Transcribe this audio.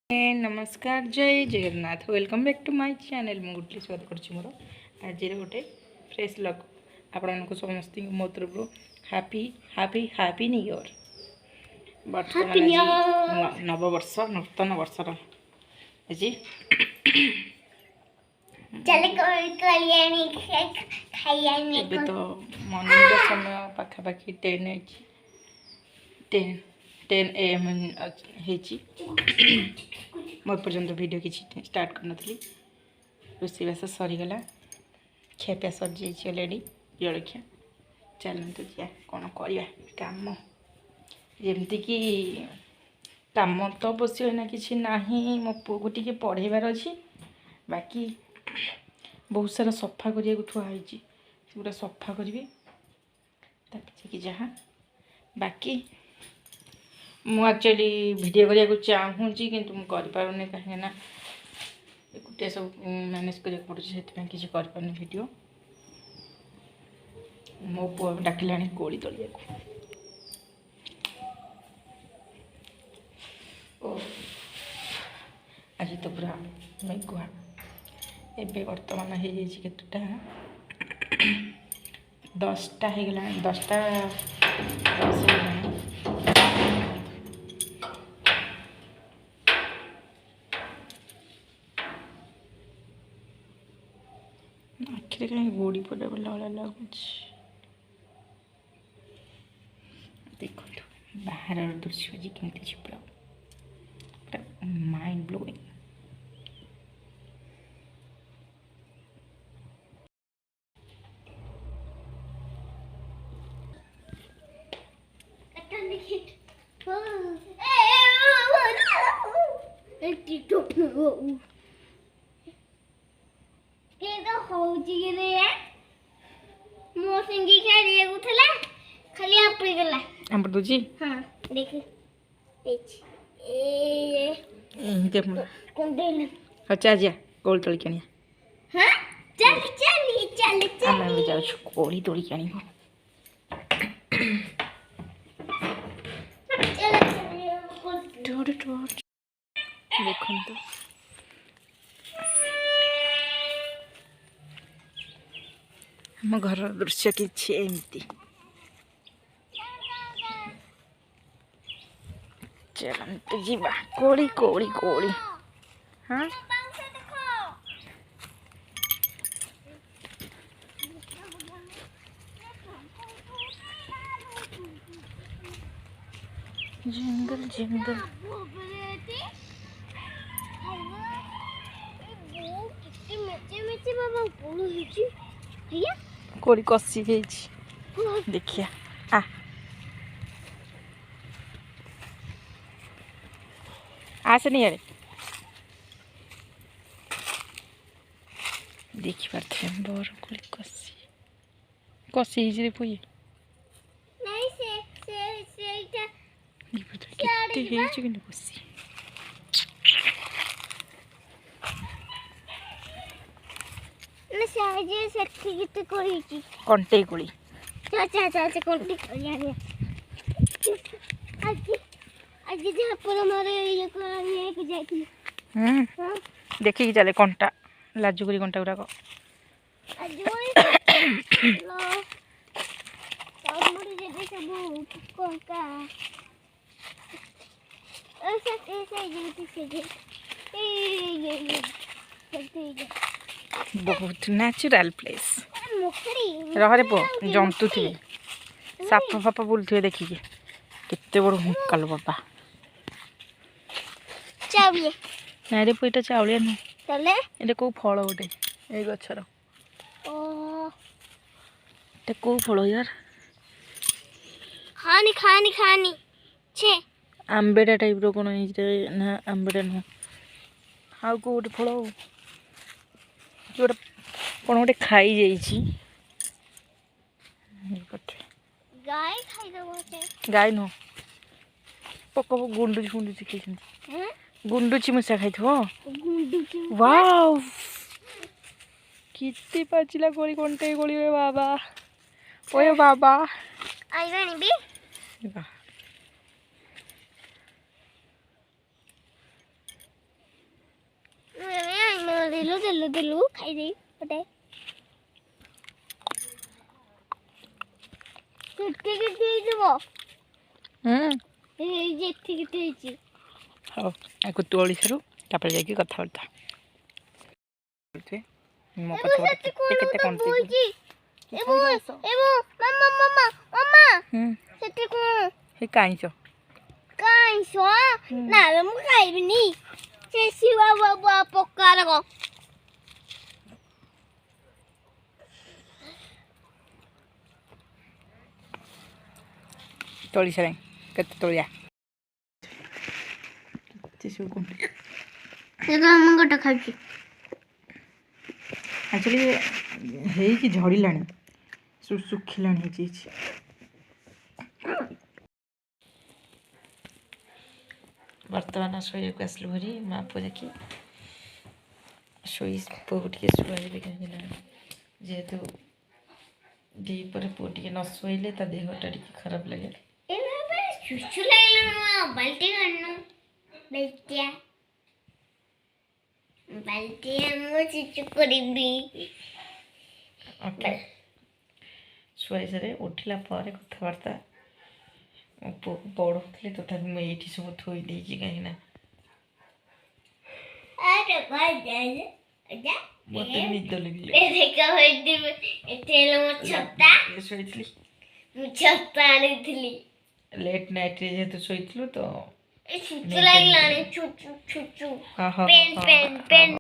नमस्कार जय Jagannath welcome back to my channel मु गुटली स्वागत करछि मोर आज गोटे फ्रेश लक आपन समस्त मो तरफ happy happy happy new year बर्तमान नववर्ष नूतन वर्षर आज चले तो मॉर्निंग समय पाखापाखि 10 AM मोर पर्यंत वीडियो किसी स्टार्ट कर नी रोषेईबास सरीगला खियापिया सर जाइए अलरेडी जलखिया चलते जा कौन करवा कम जमती कि कम तो अवश्य ना कि ना मो पु को टी पढ़ेबार अच्छी बाकी बहुत सारा सफा करा थुआई सेगुड़ा सफा करी जहाँ बाकी मु एक्चुअली वीडियो करने को चाहूँगी किंतु मुझे करें कहीं एकुटिया सब मैनेज करा पड़े से किसी कर वीडियो मो पु डाकिला कोली तलिया आज तो पूरा मेघुआ एवं बर्तमान हो जाता 10टा हो गला 10टा 10 आखिर कहीं गोड़ी पड़ा बोला लगुच देखो बाहर दृश्य आज कमी पूरा माइंड ब्लोइंग आंबर दूजी हां देख अच्छा जा कोल तोड़ी के हां चल चल चल चल मैं जाऊ कोली तोड़ी के देखो तो हम घर दृश्य किसी एमती चलते जीवा कोड़ी कोड़ी कोड़ी हाँ जंगल जंगल कोड़ी कसी देखिया आ आसनी यार देखी पारे बर कोड़ी कसी कसी पुए कसी कंटे कोली देखिए चले कंटा लाजुकुरी कंटा गुड़ाक बहुत नेचुरल प्लेस रहे पो जंतु थे साप फाप बुलू देखिए केते बड़ हुकाल बाबा ना रे पुईटा चाउलिया नहीं कौ फल गोटे ये गचर कौ फल यार खानी खानी खानी छे आंबेडा टाइप रो कौन ना आंबेडा नुह हाँ कौ गोटे फल जोटा कौन गोटे खाई जाइए गाय नुह पक गुंडुची फुंडुची खाई गुंडुची मूषा खाई वाओ कितनी पाचिला कोली कंटे कोली बाबा ओए बाबा ଦେଲୁ ଖାଇଦେଇ ଗୋଟେ କେତେ ହେଇଯିବ ଏଇ ଯେତିକି ହେଇଛି। ହଉ ଆକୁ ତୋଳି ସାରୁ ତାପରେ ଯାଇକି କଥାବାର୍ତ୍ତା ମୋ ପଛପଟେ କେତେ କେତେ କଣ୍ଟ୍ରି ହେ କାଇଁଛ ନା ମୁଁ ଖାଇବିନି ସେ ଶିवा ପକାର କ ତୋଳି ସାରେ କେତେ ତୋଳିଆ ସବୁ ଆମ ଗୋଟେ ଖାଉଛି ଆକ୍ଚୁଆଲି ହେଇକି ଝଡ଼ିଲାଣି ଶୁଖିଲାଣି ହେଇଛି ବର୍ତ୍ତମାନ ଶୋଇବାକୁ ଆସିଲୁ ଭରି ମା ପୁଅ ଦେଖି ପୁଅକୁ ଟିକେ ଶୁଆଇବି କାହିଁକିନା ଯେହେତୁ ଦ୍ୱିପହରେ ପୁଅ ଟିକେ ନ ଶୋଇଲେ ତା ଦେହଟା ଟିକେ ଖରାପ ଲାଗେ ଓକେ ଶୁଆଇ ସାରେ ଉଠିଲା ପରେ କଥାବାର୍ତ୍ତା ମୋ ପୁଅକୁ ପଢ଼ଉଥିଲି ତଥାପି ମୁଁ ଏଇଠି ସବୁ ଥୋଇ ଦେଇଛି କାହିଁକିନା ମୋତେ ନିଦ ଶୋଇଥିଲି ଲେଟ୍ ନାଇଟ୍ରେ ଯେହେତୁ ଶୋଇଥିଲୁ ତ